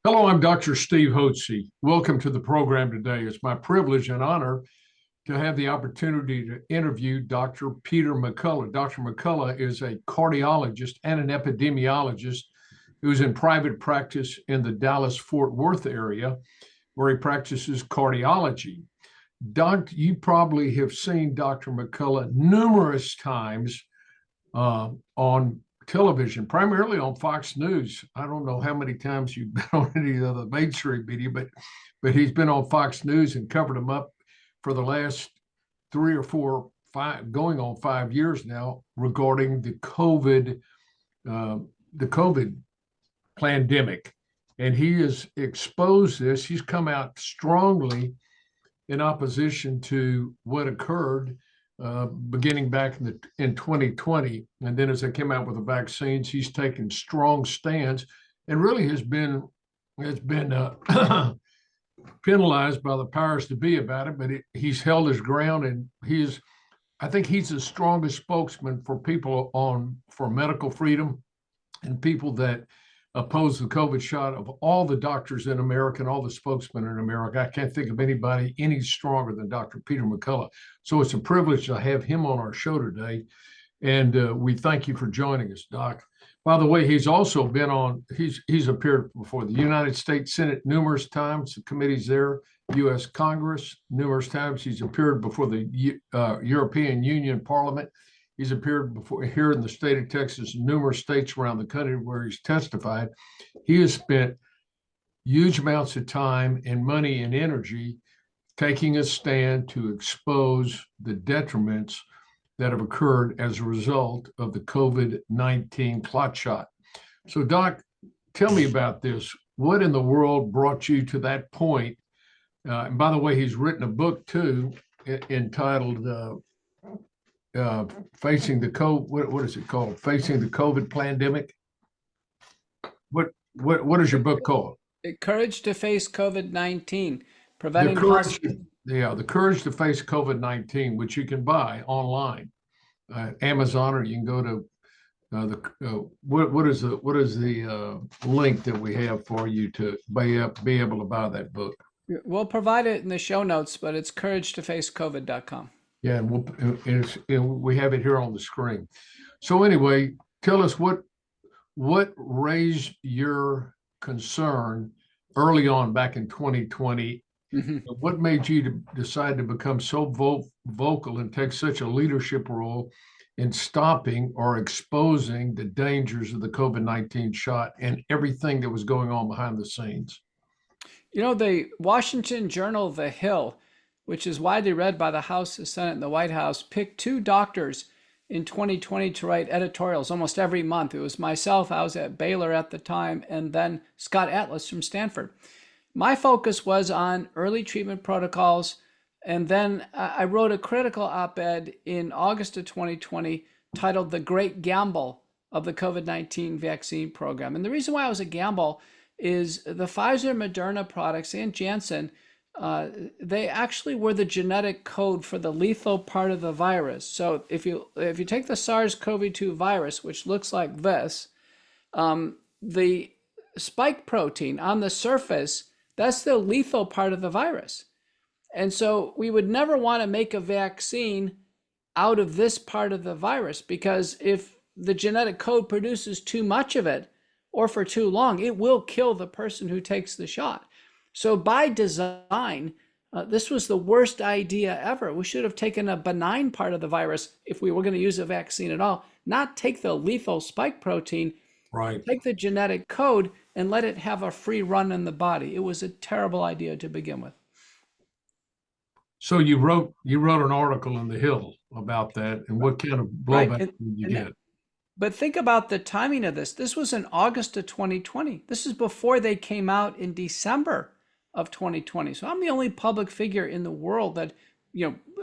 Hello, I'm Dr. Steve Hotze. Welcome to the program today. It's my privilege and honor to have the opportunity to interview Dr. Peter McCullough. Dr. McCullough is a cardiologist and an epidemiologist who's in private practice in the Dallas-Fort Worth area, where he practices cardiology. You probably have seen Dr. McCullough numerous times on television, primarily on Fox News. I don't know how many times you've been on any of the mainstream media, but he's been on Fox News and covered them up for the last 3 or 4, 5, going on 5 years now regarding the COVID pandemic. And he has exposed this. He's come out strongly in opposition to what occurred beginning back in 2020. And then as they came out with the vaccines, he's taken strong stands and really has been penalized by the powers to be about it, but he's held his ground, and I think he's the strongest spokesman for people for medical freedom and people that oppose the COVID shot of all the doctors in America and all the spokesmen in America. I can't think of anybody any stronger than Dr. Peter McCullough. So it's a privilege to have him on our show today. And we thank you for joining us, Doc. By the way, he's also been he's appeared before the United States Senate numerous times, the committees there, U.S. Congress numerous times. He's appeared before the European Union Parliament. He's appeared before here in the state of Texas, numerous states around the country where he's testified. He has spent huge amounts of time and money and energy taking a stand to expose the detriments that have occurred as a result of the COVID-19 clot shot. So, Doc, tell me about this. What in the world brought you to that point? And by the way, he's written a book too, entitled Facing the COVID. What is it called? Facing the COVID Pandemic. What is your book called? Courage to Face COVID-19, Preventing the Courage to Face COVID-19, which you can buy online, Amazon, or you can go to what is the link that we have for you to be able to buy that book? We'll provide it in the show notes, but it's couragetofacecovid.com. Yeah, and we have it here on the screen. So anyway, tell us what raised your concern early on back in 2020. Mm-hmm. What made you decide to become so vocal and take such a leadership role in stopping or exposing the dangers of the COVID-19 shot and everything that was going on behind the scenes? You know, the Washington Journal, The Hill, which is widely read by the House, the Senate, and the White House, picked 2 doctors in 2020 to write editorials almost every month. It was myself, I was at Baylor at the time, and then Scott Atlas from Stanford. My focus was on early treatment protocols, and then I wrote a critical op-ed in August of 2020 titled The Great Gamble of the COVID-19 Vaccine Program. And the reason why it was a gamble is the Pfizer, Moderna products and Janssen, they actually were the genetic code for the lethal part of the virus. So if you take the SARS-CoV-2 virus, which looks like this, the spike protein on the surface, that's the lethal part of the virus. And so we would never want to make a vaccine out of this part of the virus, because if the genetic code produces too much of it or for too long, it will kill the person who takes the shot. So by design, this was the worst idea ever. We should have taken a benign part of the virus if we were going to use a vaccine at all, not take the lethal spike protein, right? Take the genetic code and let it have a free run in the body. It was a terrible idea to begin with. So you wrote an article in The Hill about that, and what kind of blowback did you get? But think about the timing of this. This was in August of 2020. This is before they came out in December of 2020. So I'm the only public figure in the world that,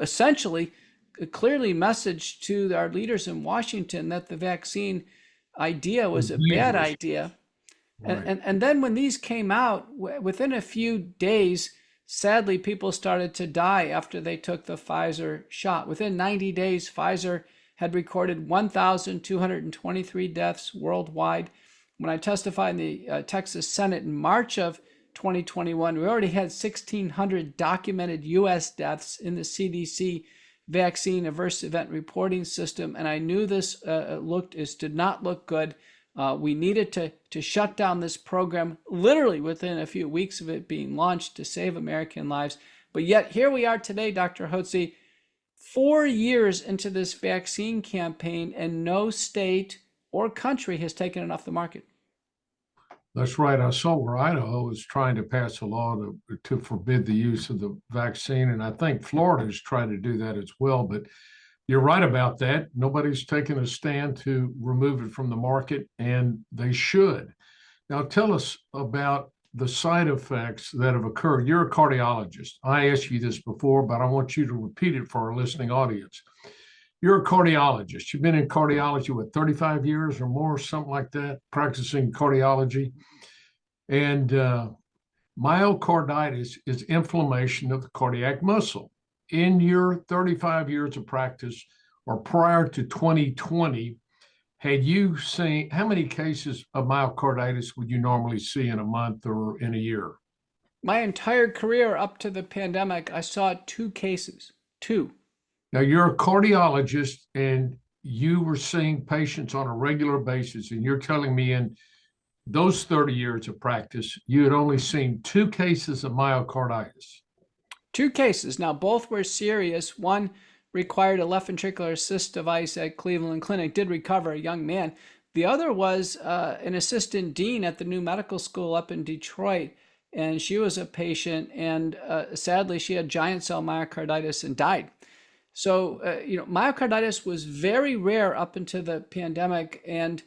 essentially clearly messaged to our leaders in Washington that the vaccine idea was a bad idea. Right. And then when these came out, within a few days, sadly, people started to die after they took the Pfizer shot. Within 90 days, Pfizer had recorded 1,223 deaths worldwide. When I testified in the Texas Senate in March of 2021, we already had 1,600 documented U.S. deaths in the CDC vaccine adverse event reporting system, and I knew this did not look good. We needed to shut down this program literally within a few weeks of it being launched to save American lives. But yet here we are today, Dr. Hotze, 4 years into this vaccine campaign, and no state or country has taken it off the market. That's right. I saw where Idaho is trying to pass a law to forbid the use of the vaccine, and I think Florida is trying to do that as well. But you're right about that. Nobody's taken a stand to remove it from the market, and they should. Now, tell us about the side effects that have occurred. You're a cardiologist. I asked you this before, but I want you to repeat it for our listening audience. You're a cardiologist. You've been in cardiology, what, 35 years or more, something like that, practicing cardiology. And myocarditis is inflammation of the cardiac muscle. In your 35 years of practice, or prior to 2020, had you seen, how many cases of myocarditis would you normally see in a month or in a year? My entire career up to the pandemic, I saw 2 cases, 2. Now, you're a cardiologist and you were seeing patients on a regular basis, and you're telling me in those 30 years of practice, you had only seen 2 cases of myocarditis. 2 cases. Now, both were serious. One required a left ventricular assist device at Cleveland Clinic, did recover, a young man. The other was an assistant dean at the new medical school up in Detroit, and she was a patient, and sadly, she had giant cell myocarditis and died. So, myocarditis was very rare up into the pandemic. And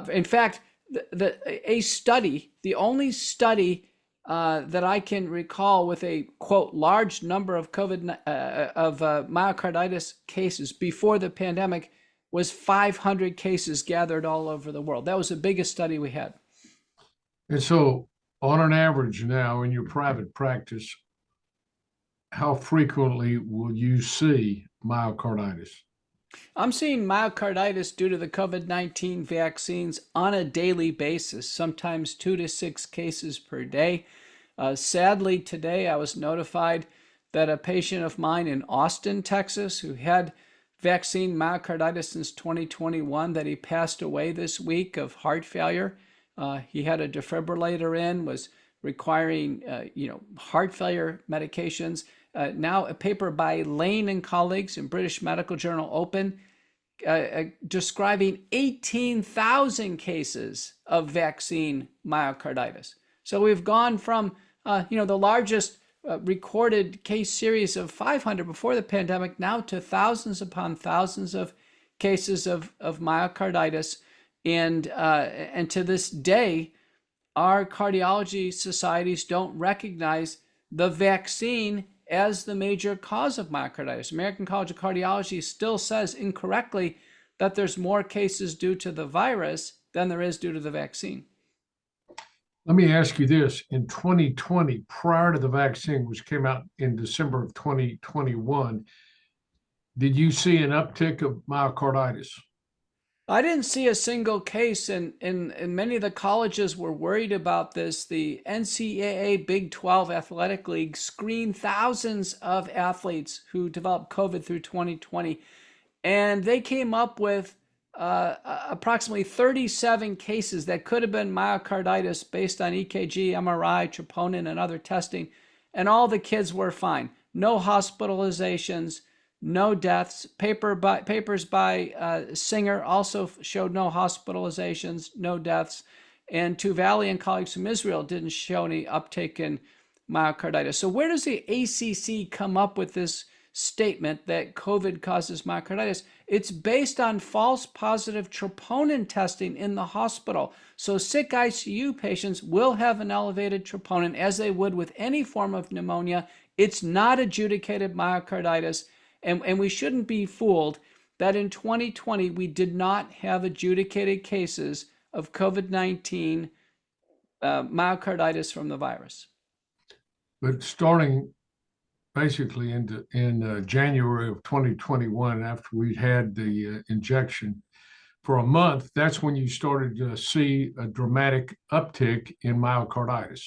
in fact, the only study that I can recall with a, quote, large number of myocarditis cases before the pandemic was 500 cases gathered all over the world. That was the biggest study we had. And so on an average now in your private practice, how frequently will you see myocarditis? I'm seeing myocarditis due to the COVID-19 vaccines on a daily basis, sometimes 2 to 6 cases per day. Sadly, today I was notified that a patient of mine in Austin, Texas, who had vaccine myocarditis since 2021, that he passed away this week of heart failure. He had a defibrillator in, was requiring heart failure medications. Now a paper by Lane and colleagues in British Medical Journal Open describing 18,000 cases of vaccine myocarditis. So we've gone from the largest recorded case series of 500 before the pandemic now to thousands upon thousands of cases of myocarditis, and to this day, our cardiology societies don't recognize the vaccine as the major cause of myocarditis. American College of Cardiology still says incorrectly that there's more cases due to the virus than there is due to the vaccine. Let me ask you this. In 2020, prior to the vaccine, which came out in December of 2021, did you see an uptick of myocarditis? I didn't see a single case, and many of the colleges were worried about this. The NCAA Big 12 Athletic League screened thousands of athletes who developed COVID through 2020, and they came up with approximately 37 cases that could have been myocarditis based on EKG, MRI, troponin, and other testing, and all the kids were fine. No hospitalizations, no deaths. Papers by Singer also showed no hospitalizations, no deaths. And Tuvali and colleagues from Israel didn't show any uptake in myocarditis. So where does the ACC come up with this statement that COVID causes myocarditis? It's based on false positive troponin testing in the hospital. So sick ICU patients will have an elevated troponin, as they would with any form of pneumonia. It's not adjudicated myocarditis. And we shouldn't be fooled that in 2020, we did not have adjudicated cases of COVID-19 myocarditis from the virus. But starting basically in January of 2021, after we had the injection, for a month, that's when you started to see a dramatic uptick in myocarditis.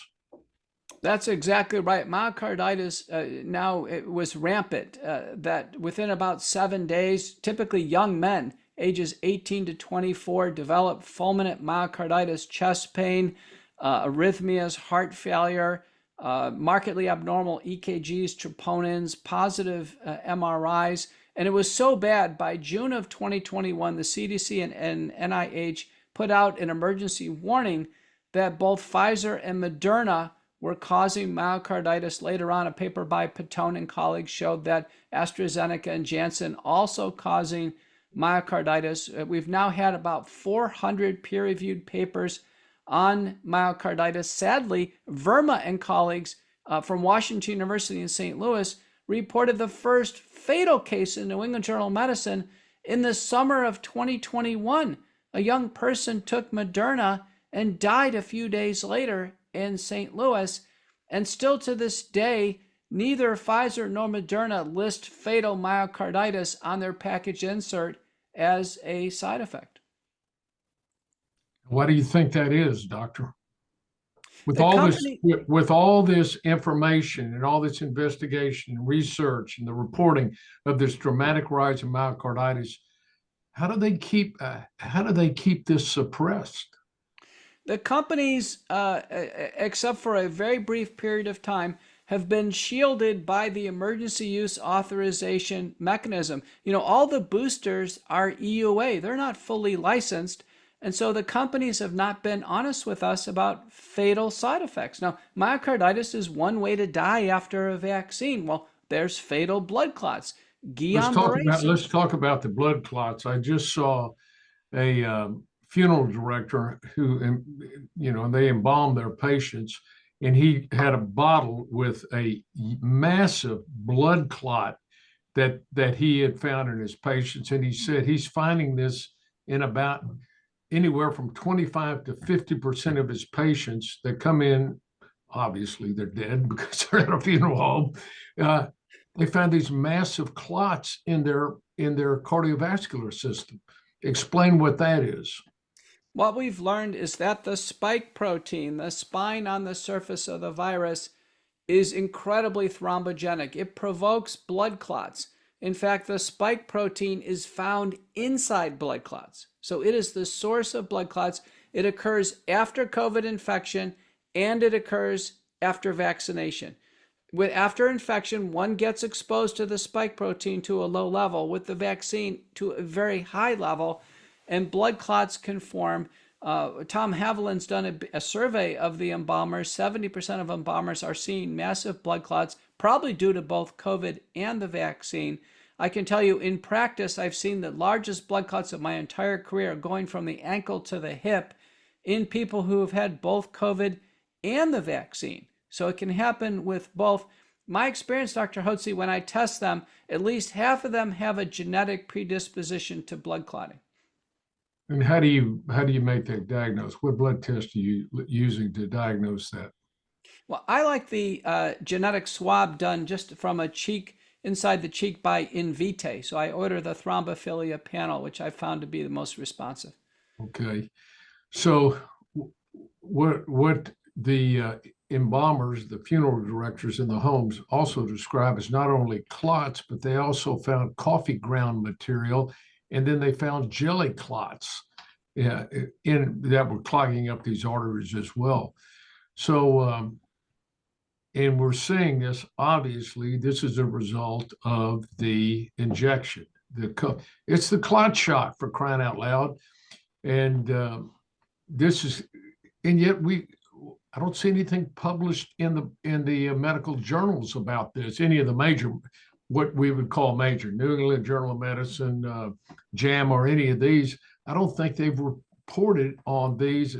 That's exactly right. Myocarditis now it was rampant. That within about 7 days, typically young men ages 18 to 24 develop fulminant myocarditis, chest pain, arrhythmias, heart failure, markedly abnormal EKGs, troponins, positive MRIs. And it was so bad, by June of 2021, the CDC and NIH put out an emergency warning that both Pfizer and Moderna were causing myocarditis. Later on, a paper by Patone and colleagues showed that AstraZeneca and Janssen also causing myocarditis. We've now had about 400 peer-reviewed papers on myocarditis. Sadly, Verma and colleagues from Washington University in St. Louis reported the first fatal case in New England Journal of Medicine in the summer of 2021. A young person took Moderna and died a few days later in St. Louis, and still to this day, neither Pfizer nor Moderna list fatal myocarditis on their package insert as a side effect. Why do you think that is, doctor? With The all this information and all this investigation and research and the reporting of this dramatic rise in myocarditis, how do they keep this suppressed? The companies, except for a very brief period of time, have been shielded by the emergency use authorization mechanism. You know, all the boosters are EUA. They're not fully licensed. And so the companies have not been honest with us about fatal side effects. Now, myocarditis is one way to die after a vaccine. Well, there's fatal blood clots. Let's talk about the blood clots. I just saw a funeral director who, they embalmed their patients, and he had a bottle with a massive blood clot that he had found in his patients. And he said he's finding this in about anywhere from 25 to 50% of his patients that come in. Obviously, they're dead because they're at a funeral home. They found these massive clots in their cardiovascular system. Explain what that is. What we've learned is that the spike protein, the spine on the surface of the virus, is incredibly thrombogenic. It provokes blood clots. In fact, the spike protein is found inside blood clots. So it is the source of blood clots. It occurs after COVID infection, and it occurs after vaccination. After infection, one gets exposed to the spike protein to a low level, with the vaccine to a very high level, and blood clots can form. Tom Haviland's done a survey of the embalmers. 70% of embalmers are seeing massive blood clots, probably due to both COVID and the vaccine. I can tell you in practice, I've seen the largest blood clots of my entire career going from the ankle to the hip in people who have had both COVID and the vaccine. So it can happen with both. My experience, Dr. Hotze, when I test them, at least half of them have a genetic predisposition to blood clotting. And how do you make that diagnosis? What blood test are you using to diagnose that? Well, I like the genetic swab done just from a cheek, inside the cheek by Invitae. So I order the thrombophilia panel, which I found to be the most responsive. Okay. So what the embalmers, the funeral directors in the homes also describe as not only clots, but they also found coffee ground material, and then they found jelly clots that were clogging up these arteries as well. So, and we're seeing this, obviously, this is a result of the injection. It's the clot shot, for crying out loud. And yet I don't see anything published in the medical journals about this, any of the major, what we would call major, New England Journal of Medicine, JAM, or any of these. I don't think they've reported on these.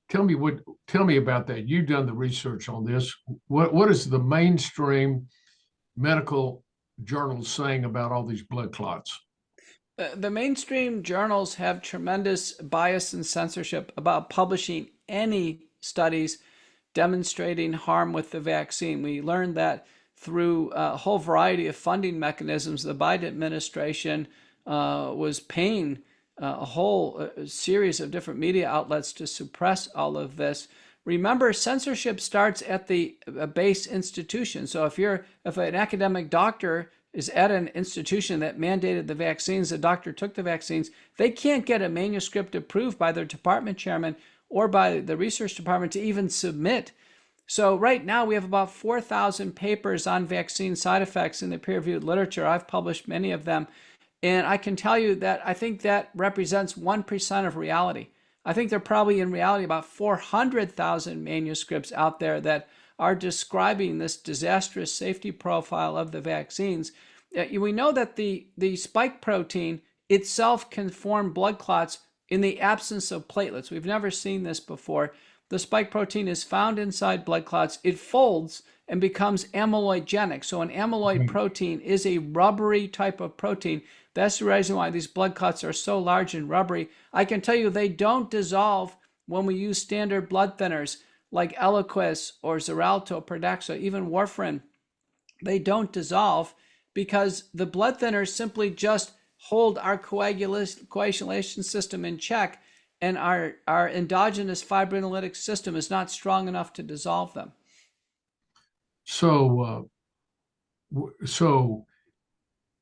Tell me about that. You've done the research on this. What is the mainstream medical journals saying about all these blood clots? The mainstream journals have tremendous bias and censorship about publishing any studies demonstrating harm with the vaccine. We learned that through a whole variety of funding mechanisms. The Biden administration was paying a whole series of different media outlets to suppress all of this. Remember, censorship starts at the base institution. So if an academic doctor is at an institution that mandated the vaccines, the doctor took the vaccines, they can't get a manuscript approved by their department chairman or by the research department to even submit. So right now we have about 4,000 papers on vaccine side effects in the peer-reviewed literature. I've published many of them. And I can tell you that I think that represents 1% of reality. I think there are probably in reality about 400,000 manuscripts out there that are describing this disastrous safety profile of the vaccines. We know that the spike protein itself can form blood clots in the absence of platelets. We've never seen this before. The spike protein is found inside blood clots. It folds and becomes amyloidogenic. So an amyloid protein is a rubbery type of protein. That's the reason why these blood clots are so large and rubbery. I can tell you they don't dissolve when we use standard blood thinners like Eliquis or Xarelto, Pradaxa, even warfarin. They don't dissolve because the blood thinners simply just hold our coagulation system in check, and our endogenous fibrinolytic system is not strong enough to dissolve them. So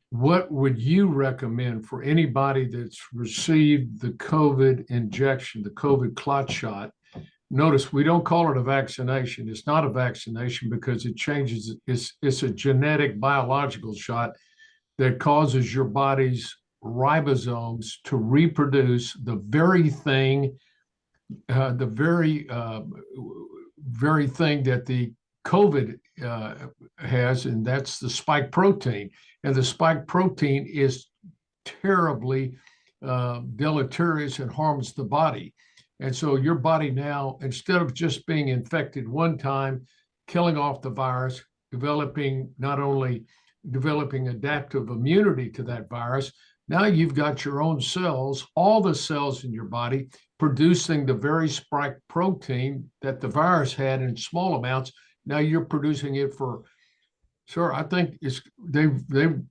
what would you recommend for anybody that's received the COVID injection, the COVID clot shot? Notice we don't call it a vaccination. It's not a vaccination because it changes. It's a genetic biological shot that causes your body's ribosomes to reproduce the very thing, very thing that the COVID has, and that's the spike protein. And the spike protein is terribly deleterious and harms the body. And so your body now, instead of just being infected one time, killing off the virus, not only developing adaptive immunity to that virus, now you've got your own cells, all the cells in your body, producing the very spike protein that the virus had in small amounts. Now you're producing it for, sure, I think they've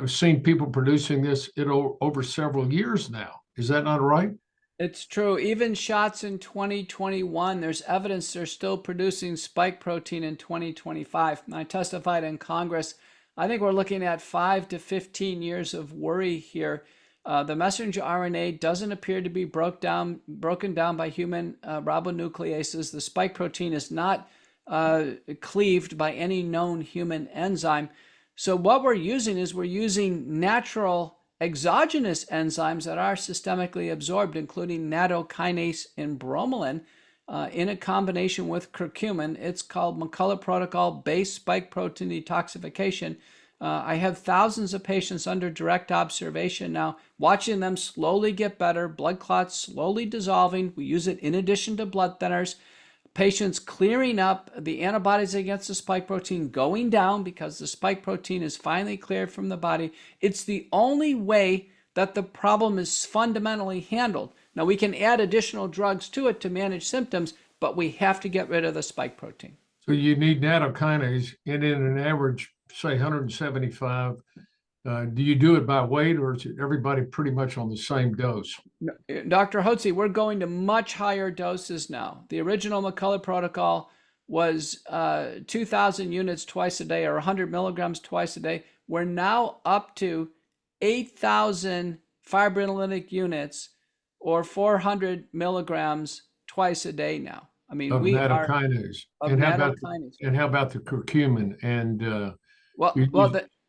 seen people producing this over several years now. Is that not right? It's true. Even shots in 2021, there's evidence they're still producing spike protein in 2025. And I testified in Congress. I think we're looking at 5 to 15 years of worry here. The messenger RNA doesn't appear to be broken down by human ribonucleases. The spike protein is not cleaved by any known human enzyme. So what we're using natural exogenous enzymes that are systemically absorbed, including nattokinase and bromelain, in a combination with curcumin. It's called McCullough protocol, base spike protein detoxification. I have thousands of patients under direct observation now, watching them slowly get better, blood clots slowly dissolving. We use it in addition to blood thinners. Patients clearing up, the antibodies against the spike protein going down because the spike protein is finally cleared from the body. It's the only way that the problem is fundamentally handled. Now, we can add additional drugs to it to manage symptoms, but we have to get rid of the spike protein. So you need nattokinase, and in an average, say 175. Do you do it by weight, or is it everybody pretty much on the same dose? Dr. Hotze, we're going to much higher doses now. The original McCullough protocol was 2,000 units twice a day or 100 milligrams twice a day. We're now up to 8,000 fibrinolytic units or 400 milligrams twice a day now. I mean, of nattokinase. And how about the curcumin? And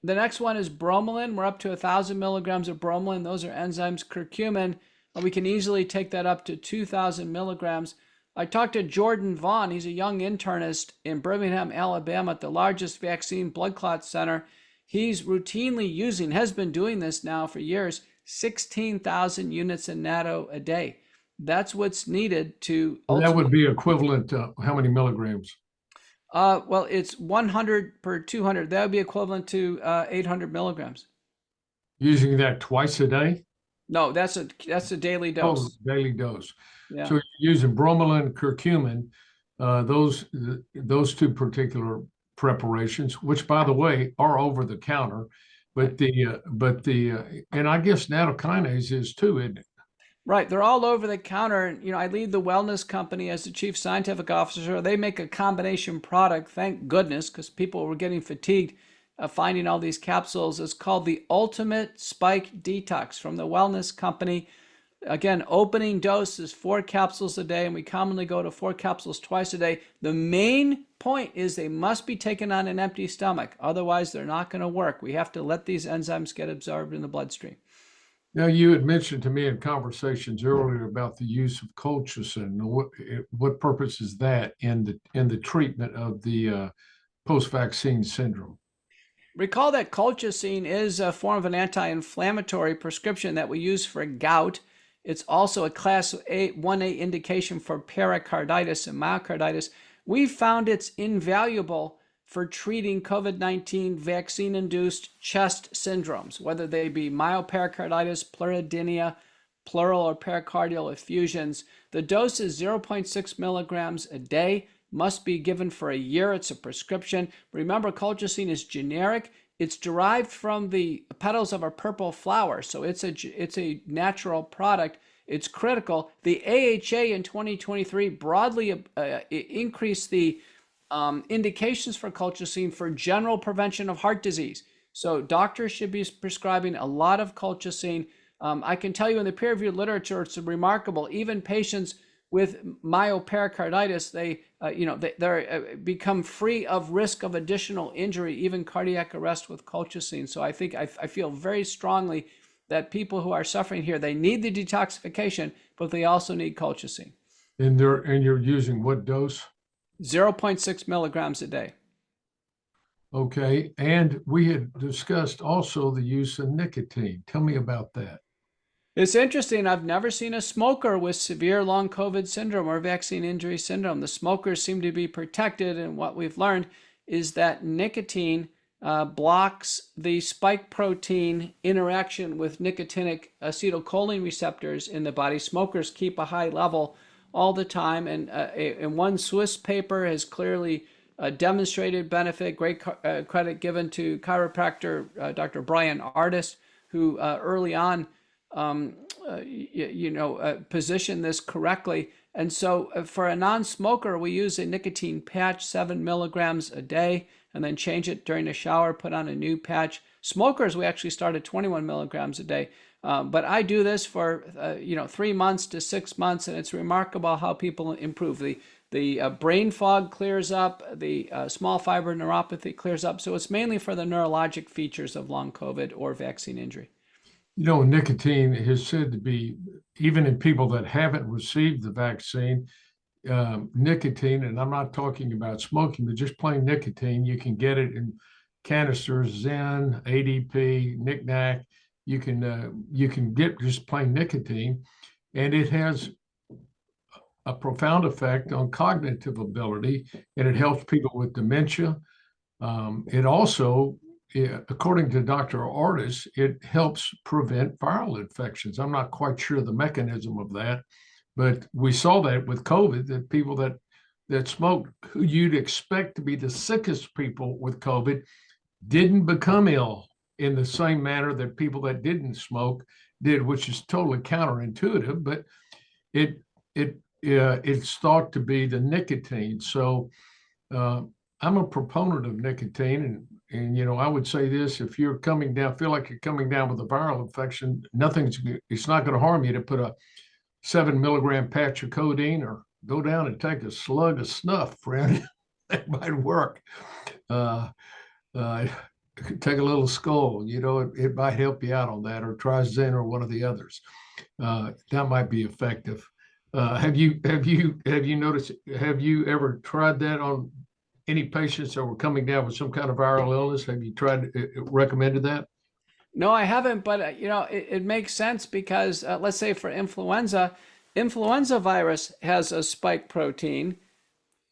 the next one is bromelain. We're up to 1,000 milligrams of bromelain. Those are enzymes. Curcumin, we can easily take that up to 2,000 milligrams. I talked to Jordan Vaughn. He's a young internist in Birmingham, Alabama, at the largest vaccine blood clot center. He's routinely has been doing this now for years, 16,000 units of natto a day. That's what's needed to. That would be equivalent to how many milligrams? Well, it's 100 per 200. That would be equivalent to 800 milligrams. Using that twice a day? No, that's a daily dose. Oh, daily dose. Yeah. So you're using bromelain, curcumin, those two particular preparations, which by the way are over the counter, but and I guess nattokinase is too, isn't it? Right. They're all over the counter. You know, I lead the wellness company as the chief scientific officer. They make a combination product, thank goodness, because people were getting fatigued finding all these capsules. It's called the Ultimate Spike Detox from the wellness company. Again, opening dose is 4 capsules a day, and we commonly go to 4 capsules twice a day. The main point is they must be taken on an empty stomach. Otherwise, they're not going to work. We have to let these enzymes get absorbed in the bloodstream. Now, you had mentioned to me in conversations earlier about the use of colchicine. What purpose is that in the treatment of the post-vaccine syndrome? Recall that colchicine is a form of an anti-inflammatory prescription that we use for gout. It's also a class 1A indication for pericarditis and myocarditis. We found it's invaluable for treating COVID-19 vaccine-induced chest syndromes, whether they be myopericarditis, pleurodynia, pleural or pericardial effusions. The dose is 0.6 milligrams a day, must be given for a year. It's a prescription. Remember, colchicine is generic. It's derived from the petals of a purple flower, so it's a natural product. It's critical. The AHA in 2023 broadly increased the indications for colchicine for general prevention of heart disease. So doctors should be prescribing a lot of colchicine. I can tell you in the peer-reviewed literature, it's remarkable. Even patients with myopericarditis, they become free of risk of additional injury, even cardiac arrest with colchicine. So I feel very strongly that people who are suffering here, they need the detoxification, but they also need colchicine. And you're using what dose? 0.6 milligrams a day. Okay. And we had discussed also the use of nicotine. Tell me about that. It's interesting. I've never seen a smoker with severe long COVID syndrome or vaccine injury syndrome. The smokers seem to be protected, and what we've learned is that nicotine blocks the spike protein interaction with nicotinic acetylcholine receptors in the body. Smokers keep a high level all the time, and one Swiss paper has clearly demonstrated benefit. Great credit given to chiropractor Dr. Brian Artist, who early on position this correctly. And so for a non-smoker, we use a nicotine patch, 7 milligrams a day, and then change it during the shower, put on a new patch. Smokers, we actually start at 21 milligrams a day. But I do this for 3 months to 6 months, and it's remarkable how people improve. The brain fog clears up, the small fiber neuropathy clears up. So it's mainly for the neurologic features of long COVID or vaccine injury. Nicotine is said to be, even in people that haven't received the vaccine, nicotine, and I'm not talking about smoking, but just plain nicotine, you can get it in canisters, Zen, ADP, Knick-Knack. You can get just plain nicotine, and it has a profound effect on cognitive ability, and it helps people with dementia. It also, according to Dr. Artis, it helps prevent viral infections. I'm not quite sure the mechanism of that, but we saw that with COVID, that people that smoked, who you'd expect to be the sickest people with COVID, didn't become ill in the same manner that people that didn't smoke did, which is totally counterintuitive, but it's thought to be the nicotine. So I'm a proponent of nicotine, and I would say this: if you're coming down, feel like you're coming down with a viral infection, it's not going to harm you to put a 7 milligram patch of codeine or go down and take a slug of snuff, friend. That might work. Take a little skull, it might help you out on that, or try Zen or one of the others. That might be effective. Have you noticed, have you ever tried that on any patients that were coming down with some kind of viral illness? Have you recommended that? No, I haven't, but it makes sense because let's say for influenza virus has a spike protein,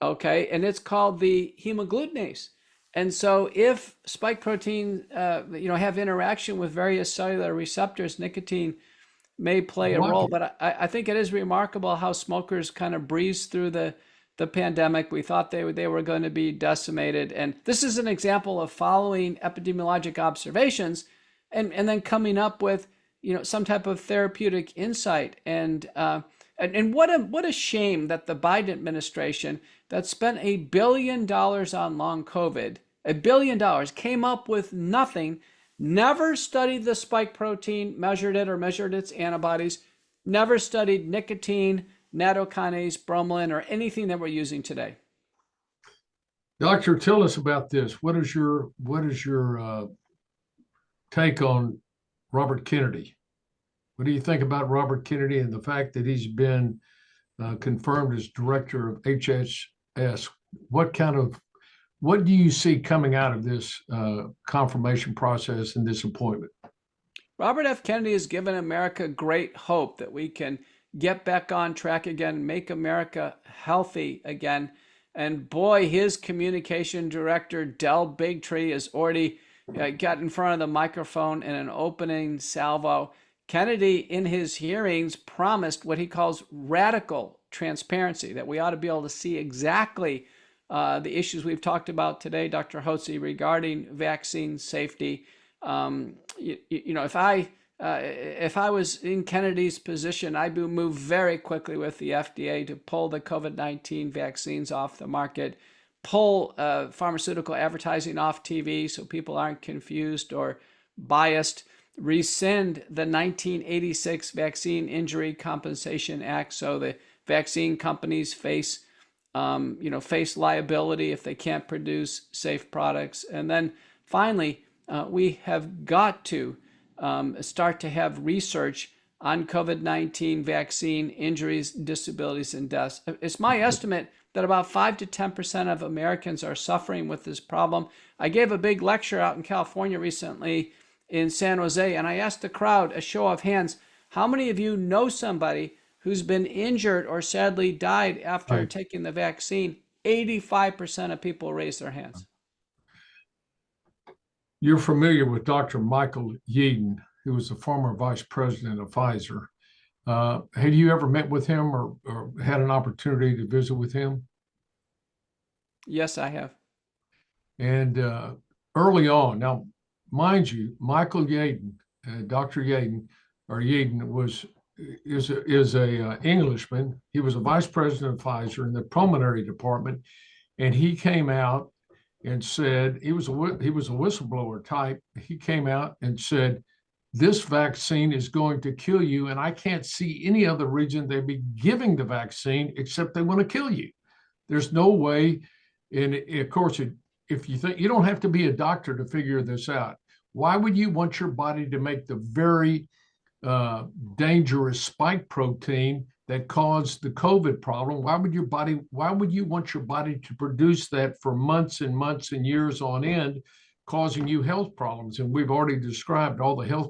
okay, and it's called the hemagglutinates. And so if spike protein, have interaction with various cellular receptors, nicotine may play a role. But I think it is remarkable how smokers kind of breezed through the pandemic. We thought they were going to be decimated. And this is an example of following epidemiologic observations and then coming up with some type of therapeutic insight. And what a shame that the Biden administration that spent $1 billion on long COVID, $1 billion, came up with nothing, never studied the spike protein, measured it or measured its antibodies, never studied nicotine, nattokinase, bromelain, or anything that we're using today. Doctor, tell us about this. What is your take on Robert Kennedy? What do you think about Robert Kennedy and the fact that he's been confirmed as director of HHS? What do you see coming out of this confirmation process and this appointment? Robert F. Kennedy has given America great hope that we can get back on track again, make America healthy again. And boy, his communication director, Del Bigtree, has already got in front of the microphone in an opening salvo. Kennedy, in his hearings, promised what he calls radical transparency, that we ought to be able to see exactly the issues we've talked about today, Dr. Hotze, regarding vaccine safety. If I was in Kennedy's position, I'd move very quickly with the FDA to pull the COVID-19 vaccines off the market, pull pharmaceutical advertising off TV so people aren't confused or biased, rescind the 1986 Vaccine Injury Compensation Act so the vaccine companies face liability if they can't produce safe products. And then finally, we have got to start to have research on COVID-19 vaccine injuries, disabilities, and deaths. It's my estimate that about 5 to 10% of Americans are suffering with this problem. I gave a big lecture out in California recently in San Jose, and I asked the crowd, a show of hands, how many of you know somebody who's been injured or sadly died after taking the vaccine? 85% of people raised their hands. You're familiar with Dr. Michael Yeadon, who was the former vice president of Pfizer. Had you ever met with him or had an opportunity to visit with him? Yes, I have. And early on, now, mind you, Michael Yeadon, Dr. Yeadon, or Yeadon is a Englishman. He was a vice president of Pfizer in the pulmonary department, and he came out and said he was a whistleblower type. He came out and said, this vaccine is going to kill you, and I can't see any other reason they'd be giving the vaccine except they want to kill you. There's no way. And of course, if you think, you don't have to be a doctor to figure this out. Why would you want your body to make the very dangerous spike protein that caused the COVID problem? Why would you want your body to produce that for months and months and years on end, causing you health problems? And we've already described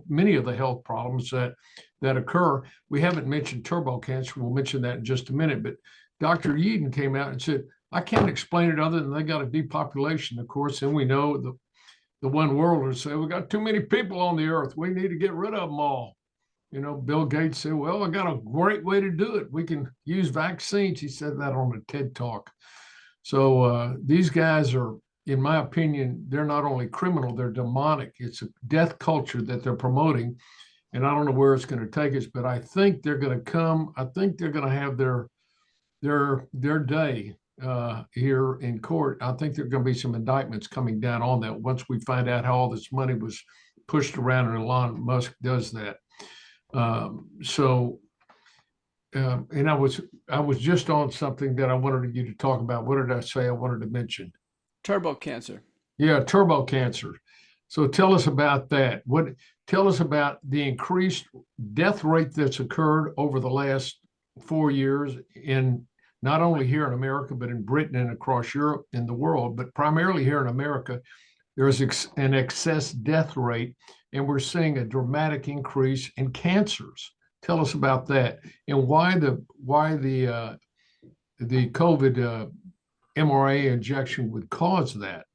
many of the health problems that occur. We haven't mentioned turbo cancer. We'll mention that in just a minute. But Dr. Yeadon came out and said, I can't explain it other than they got a depopulation, of course. And we know the one worlders say, we got too many people on the earth. We need to get rid of them all. Bill Gates said, well, I got a great way to do it. We can use vaccines. He said that on a TED Talk. So these guys are, in my opinion, they're not only criminal, they're demonic. It's a death culture that they're promoting. And I don't know where it's going to take us, but I think they're going to come. I think they're going to have their day here in court. I think there are going to be some indictments coming down on that once we find out how all this money was pushed around and Elon Musk does that. And I was just on something that I wanted you to talk about. What did I say I wanted to mention? Turbo cancer. Yeah, turbo cancer. So tell us about that. Tell us about the increased death rate that's occurred over the last 4 years in not only here in America, but in Britain and across Europe and the world, but primarily here in America. There is an excess death rate, and we're seeing a dramatic increase in cancers. Tell us about that and why the COVID mRNA injection would cause that.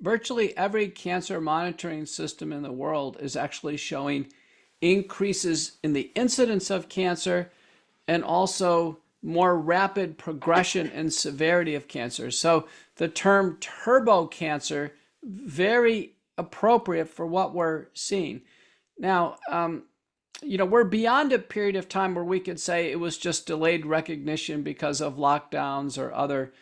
Virtually every cancer monitoring system in the world is actually showing increases in the incidence of cancer and also more rapid progression and severity of cancer. So the term turbo cancer, very appropriate for what we're seeing. Now, we're beyond a period of time where we could say it was just delayed recognition because of lockdowns or other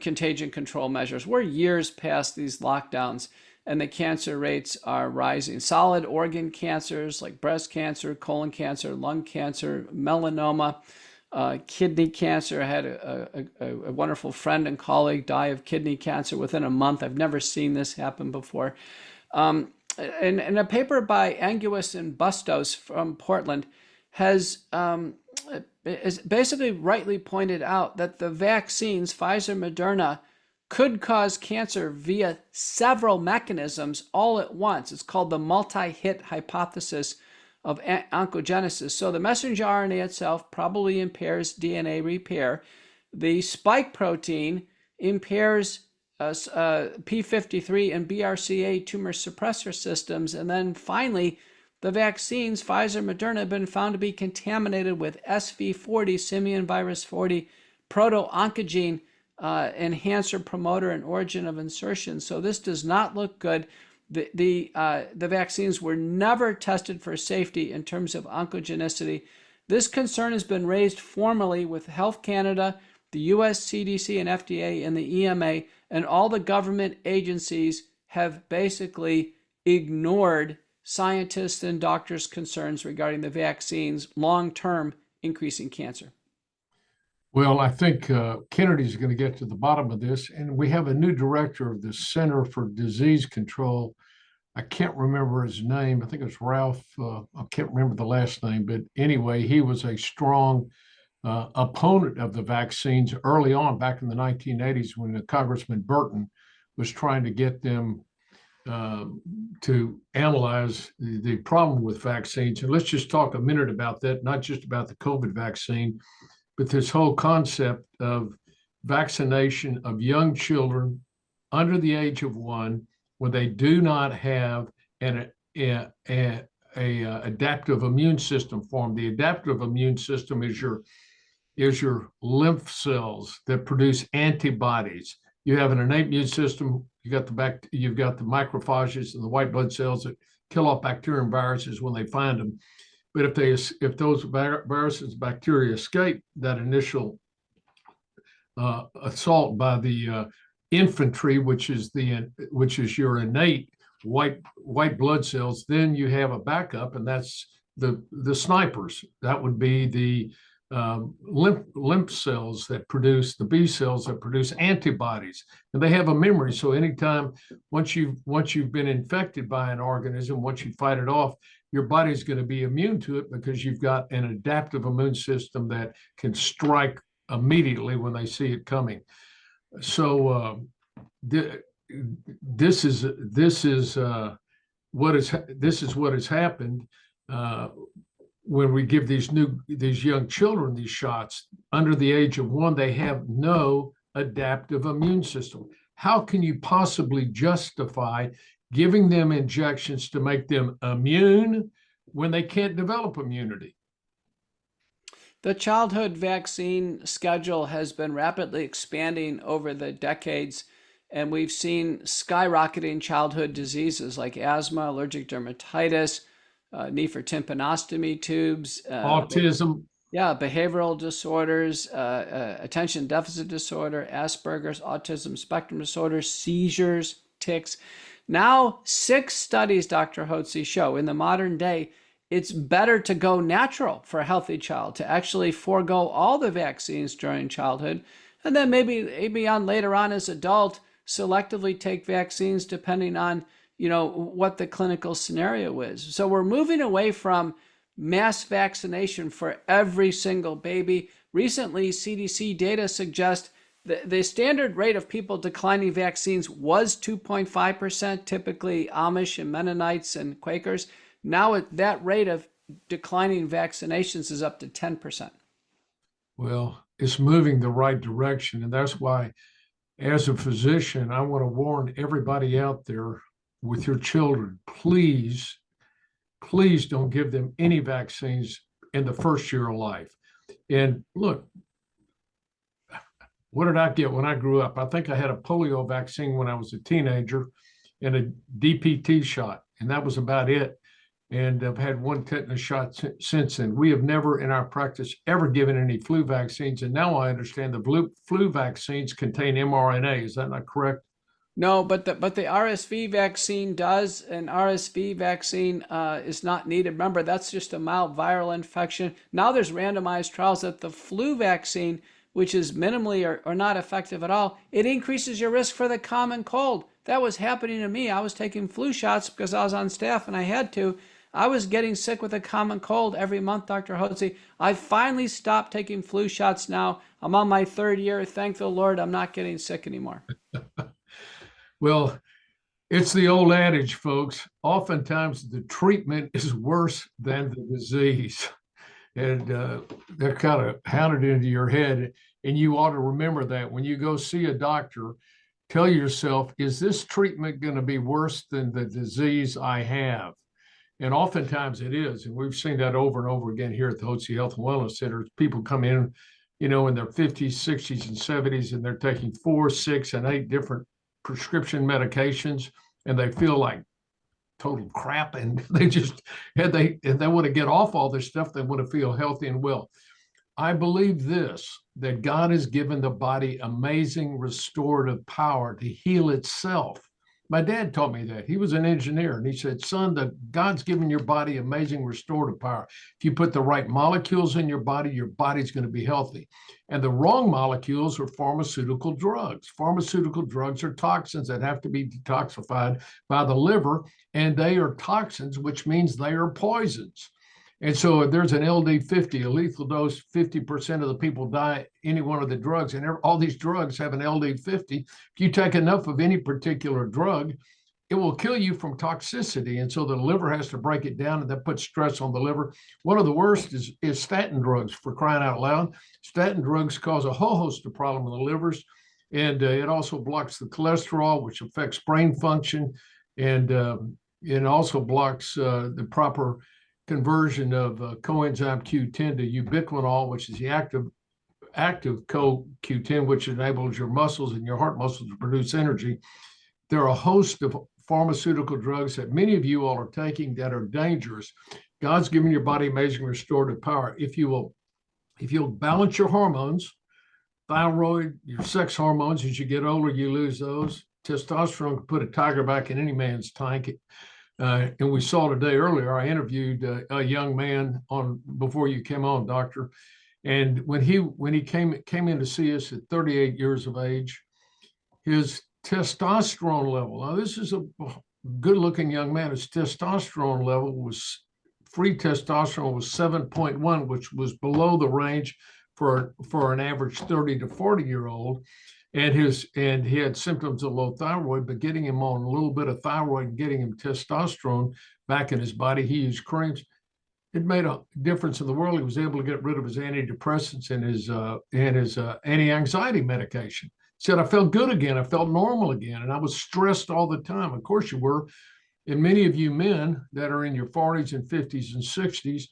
contagion control measures. We're years past these lockdowns, and the cancer rates are rising. Solid organ cancers like breast cancer, colon cancer, lung cancer, melanoma, kidney cancer. I had a wonderful friend and colleague die of kidney cancer within a month. I've never seen this happen before. And a paper by Anguis and Bustos from Portland has basically rightly pointed out that the vaccines, Pfizer, Moderna, could cause cancer via several mechanisms all at once. It's called the multi-hit hypothesis of oncogenesis. So the messenger RNA itself probably impairs DNA repair. The spike protein impairs P53 and BRCA tumor suppressor systems. And then finally, the vaccines, Pfizer, Moderna, have been found to be contaminated with SV40, simian virus 40, proto-oncogene enhancer, promoter, and origin of insertion. So this does not look good. The vaccines were never tested for safety in terms of oncogenicity. This concern has been raised formally with Health Canada, the US CDC and FDA, and the EMA, and all the government agencies have basically ignored scientists and doctors' concerns regarding the vaccines' long-term increasing cancer. Well, I think Kennedy's going to get to the bottom of this, and we have a new director of the Center for Disease Control. I can't remember his name. I think it was Ralph. I can't remember the last name, but anyway, he was a strong opponent of the vaccines early on, back in the 1980s, when Congressman Burton was trying to get them to analyze the problem with vaccines. And let's just talk a minute about that, not just about the COVID vaccine, but this whole concept of vaccination of young children under the age of 1 when they do not have an adaptive immune system formed. The adaptive immune system is your lymph cells that produce antibodies. You have an innate immune system. You've got the macrophages and the white blood cells that kill off bacteria and viruses when they find them. But if those viruses, bacteria escape that initial assault by the infantry, which is your innate white blood cells, then you have a backup, and that's the snipers. That would be the lymph cells that produce the B cells that produce antibodies, and they have a memory. So anytime, once you've been infected by an organism, once you fight it off, your body's going to be immune to it because you've got an adaptive immune system that can strike immediately when they see it coming. So this is what has happened when we give these young children these shots under the age of 1. They have no adaptive immune system. How can you possibly justify giving them injections to make them immune when they can't develop immunity? The childhood vaccine schedule has been rapidly expanding over the decades, and we've seen skyrocketing childhood diseases like asthma, allergic dermatitis, need for tympanostomy tubes, autism. Behavioral disorders, attention deficit disorder, Asperger's, autism spectrum disorder, seizures, tics. Now, 6 studies, Dr. Hotze, show in the modern day it's better to go natural for a healthy child, to actually forego all the vaccines during childhood, and then maybe later on as adult, selectively take vaccines depending on what the clinical scenario is. So we're moving away from mass vaccination for every single baby. Recently, CDC data suggests the standard rate of people declining vaccines was 2.5%, typically Amish and Mennonites and Quakers. Now that rate of declining vaccinations is up to 10%. Well, it's moving the right direction. And that's why, as a physician, I want to warn everybody out there with your children, please don't give them any vaccines in the first year of life. And look, what did I get when I grew up? I think I had a polio vaccine when I was a teenager and a DPT shot, and that was about it. and I've had one tetanus shot since then. We have never in our practice ever given any flu vaccines. And now I understand the flu vaccines contain mRNA. Is that not correct? No, but the RSV vaccine does, and RSV vaccine is not needed. Remember, that's just a mild viral infection. Now there's randomized trials that the flu vaccine, which is minimally or not effective at all, it increases your risk for the common cold. That was happening to me. I was taking flu shots because I was on staff and I had to. I was getting sick with a common cold every month, Dr. Hotze. I finally stopped taking flu shots now. I'm on my 3rd year. Thank the Lord, I'm not getting sick anymore. Well, it's the old adage, folks. Oftentimes the treatment is worse than the disease. And they're kind of hounded into your head. And you ought to remember that when you go see a doctor, tell yourself, is this treatment going to be worse than the disease I have? And oftentimes it is. And we've seen that over and over again here at the Hotze Health Wellness Center. People come in, in their 50s, 60s, and 70s, and they're taking 4, 6, and 8 different prescription medications, and they feel like total crap. And they just, and they want to get off all this stuff. They want to feel healthy and well. I believe this, that God has given the body amazing restorative power to heal itself. My dad taught me that. He was an engineer, and he said, son, God's given your body amazing restorative power. If you put the right molecules in your body's going to be healthy. And the wrong molecules are pharmaceutical drugs. Pharmaceutical drugs are toxins that have to be detoxified by the liver, and they are toxins, which means they are poisons. And so if there's an LD50, a lethal dose, 50% of the people die any one of the drugs, and all these drugs have an LD50. If you take enough of any particular drug, it will kill you from toxicity. And so the liver has to break it down, and that puts stress on the liver. One of the worst is statin drugs, for crying out loud. Statin drugs cause a whole host of problems in the livers, and it also blocks the cholesterol, which affects brain function, and it also blocks the proper conversion of coenzyme Q10 to ubiquinol, which is the active CoQ10, which enables your muscles and your heart muscles to produce energy. There are a host of pharmaceutical drugs that many of you all are taking that are dangerous. God's given your body amazing restorative power. If you'll balance your hormones, thyroid, your sex hormones, as you get older, you lose those. Testosterone can put a tiger back in any man's tank. And we saw today earlier, I interviewed a young man before you came on, doctor. And when he came in to see us at 38 years of age, his testosterone level, now this is a good looking young man, his testosterone level free testosterone was 7.1, which was below the range for an average 30 to 40-year-old. And he had symptoms of low thyroid, but getting him on a little bit of thyroid and getting him testosterone back in his body, he used creams. It made a difference in the world. He was able to get rid of his antidepressants and his anti-anxiety medication. He said, I felt good again. I felt normal again. And I was stressed all the time. Of course you were. And many of you men that are in your 40s and 50s and 60s,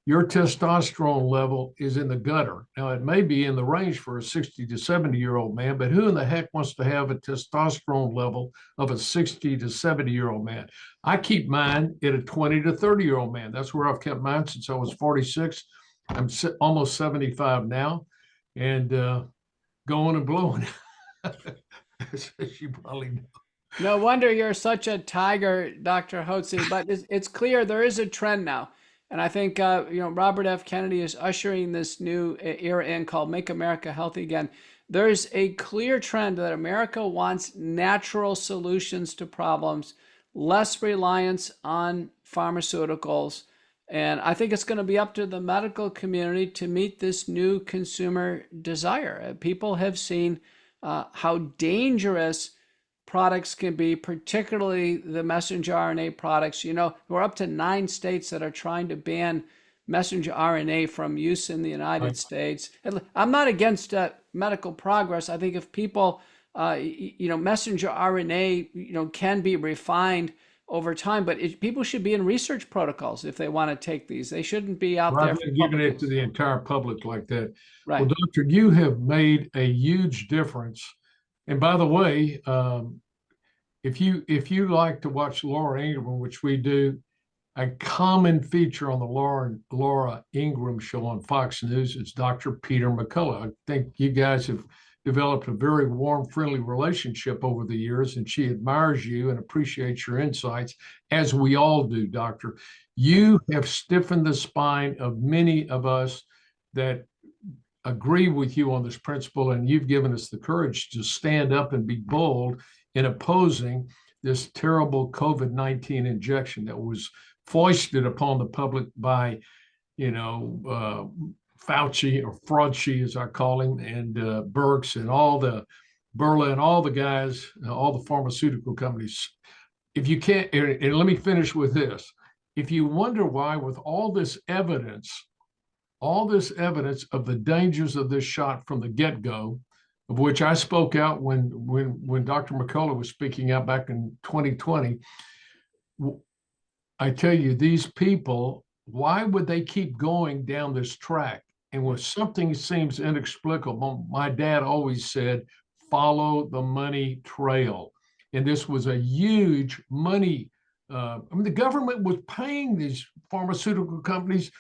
your testosterone level is in the gutter. Now, it may be in the range for a 60 to 70-year-old man, but who in the heck wants to have a testosterone level of a 60 to 70-year-old man? I keep mine at a 20 to 30-year-old man. That's where I've kept mine since I was 46. I'm almost 75 now, and going and blowing, as you probably know. No wonder you're such a tiger, Dr. Hotze, but it's clear there is a trend now. And I think, Robert F. Kennedy is ushering this new era in called Make America Healthy Again. There's a clear trend that America wants natural solutions to problems, less reliance on pharmaceuticals. And I think it's going to be up to the medical community to meet this new consumer desire. People have seen how dangerous products can be, particularly the messenger RNA products. We're up to 9 states that are trying to ban messenger RNA from use in the United States. And I'm not against medical progress. I think if people, messenger RNA, can be refined over time, but people should be in research protocols if they want to take these. They shouldn't be out there giving it to the entire public like that. Right. Well, doctor, you have made a huge difference. And by the way, if you like to watch Laura Ingraham, which we do, a common feature on the Laura Ingraham show on Fox News is Dr. Peter McCullough. I think you guys have developed a very warm, friendly relationship over the years, and she admires you and appreciates your insights, as we all do, Doctor. You have stiffened the spine of many of us that agree with you on this principle, and you've given us the courage to stand up and be bold in opposing this terrible COVID-19 injection that was foisted upon the public by, Fauci, or Fraudci, as I call him, and Birx, and all the Berla, and all the guys, all the pharmaceutical companies. If you can't, and let me finish with this. If you wonder why, with all this evidence of the dangers of this shot from the get-go, of which I spoke out when Dr. McCullough was speaking out back in 2020, I tell you, these people, why would they keep going down this track? And when something seems inexplicable, my dad always said, follow the money trail. And this was a huge money. The government was paying these pharmaceutical companies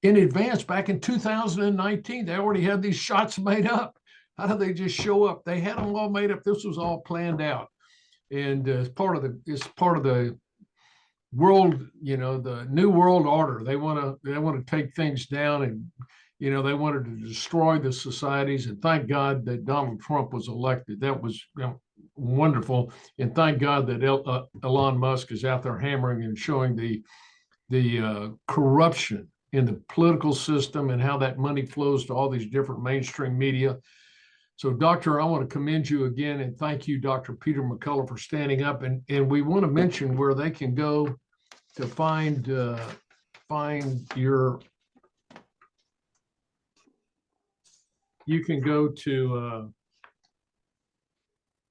in advance back in 2019. They already had these shots made up. How did they just show up? They had them all made up. This was all planned out. And it's part of the world, the new world order. They want to take things down, and they wanted to destroy the societies. And thank God that Donald Trump was elected. That was wonderful. And thank God that Elon Musk is out there hammering and showing the corruption in the political system and how that money flows to all these different mainstream media. So, Doctor, I want to commend you again, and thank you, Dr. Peter McCullough, for standing up. And we want to mention where they can go to find your. You can go to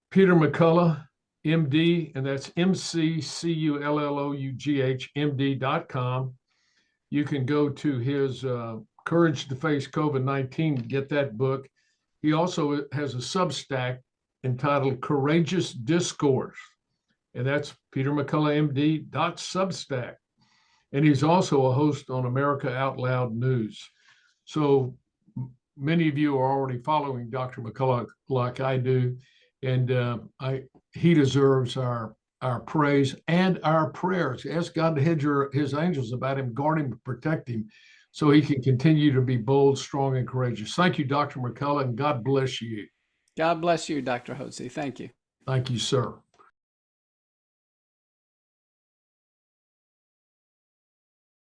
Peter McCullough, MD, and that's McCullough, MD.com. You can go to his Courage to Face COVID-19 to get that book. He also has a Substack entitled Courageous Discourse, and that's Peter McCullough, MD.Substack. And he's also a host on America Out Loud News. So many of you are already following Dr. McCullough like I do, and he deserves our praise and our prayers. Ask God to hedge his angels about him, guard him, protect him, so he can continue to be bold, strong, and courageous. Thank you, Dr. McCullough, and God bless you. God bless you, Dr. Hotze. Thank you. Thank you, sir.